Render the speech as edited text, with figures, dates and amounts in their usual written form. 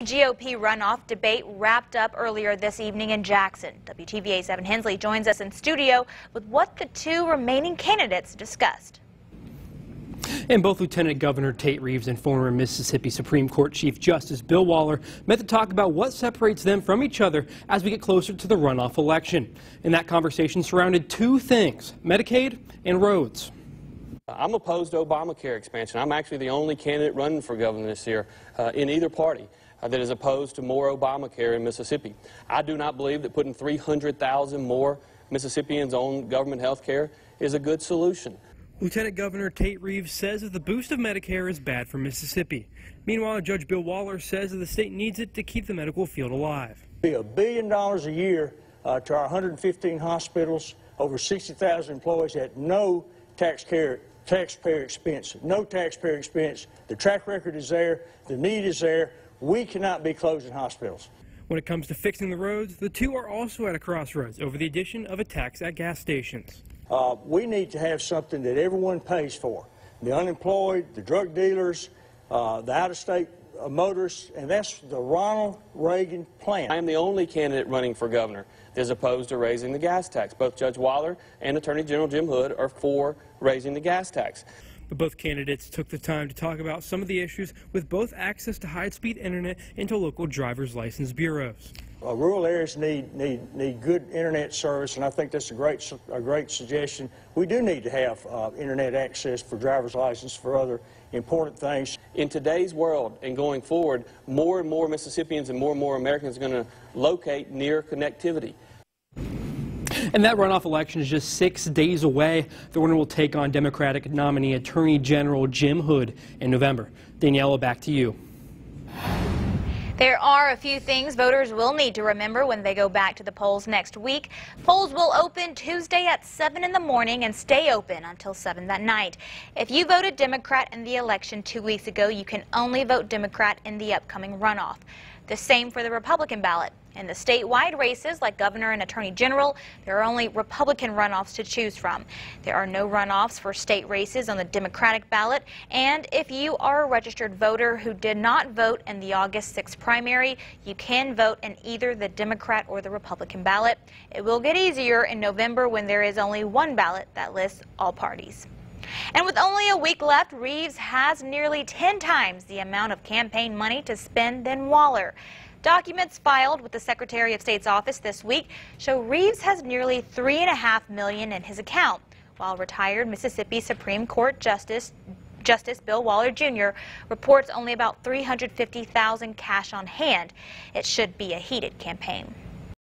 GOP runoff debate wrapped up earlier this evening in Jackson. WTVA's Evan Hensley joins us in studio with what the two remaining candidates discussed. And both Lieutenant Governor Tate Reeves and former Mississippi Supreme Court Chief Justice Bill Waller met to talk about what separates them from each other as we get closer to the runoff election. And that conversation surrounded two things: Medicaid and roads. I'm opposed to Obamacare expansion. I'm actually the only candidate running for governor this year in either party that is opposed to more Obamacare in Mississippi. I do not believe that putting 300,000 more Mississippians on government health care is a good solution. Lieutenant Governor Tate Reeves says that the boost of Medicare is bad for Mississippi. Meanwhile, Judge Bill Waller says that the state needs it to keep the medical field alive. $1 billion a year to our 115 hospitals, over 60,000 employees at no taxpayer expense. No taxpayer expense. The track record is there. The need is there. We cannot be closing hospitals. When it comes to fixing the roads, the two are also at a crossroads over the addition of a tax at gas stations. We need to have something that everyone pays for. The unemployed, the drug dealers, the out-of-state motorists, and that's the Ronald Reagan plan. I am the only candidate running for governor that is opposed to raising the gas tax. Both Judge Waller and Attorney General Jim Hood are for raising the gas tax. But both candidates took the time to talk about some of the issues with both access to high-speed internet into local driver's license bureaus. Rural areas need good internet service, and I think that's a great suggestion. We do need to have internet access for driver's license, for other important things. In today's world and going forward, more and more Mississippians and more Americans are going to locate near connectivity. And that runoff election is just 6 days away. The winner will take on Democratic nominee Attorney General Jim Hood in November. Daniela, back to you. There are a few things voters will need to remember when they go back to the polls next week. Polls will open Tuesday at 7 in the morning and stay open until 7 that night. If you voted Democrat in the election 2 weeks ago, you can only vote Democrat in the upcoming runoff. The same for the Republican ballot. In the statewide races like governor and attorney general, there are only Republican runoffs to choose from. There are no runoffs for state races on the Democratic ballot. And if you are a registered voter who did not vote in the August 6th primary, you can vote in either the Democrat or the Republican ballot. It will get easier in November when there is only one ballot that lists all parties. And with only a week left, Reeves has nearly 10 times the amount of campaign money to spend than Waller. Documents filed with the Secretary of State's office this week show Reeves has nearly $3.5 million in his account, while retired Mississippi Supreme Court Justice Bill Waller Jr. reports only about $350,000 cash on hand. It should be a heated campaign.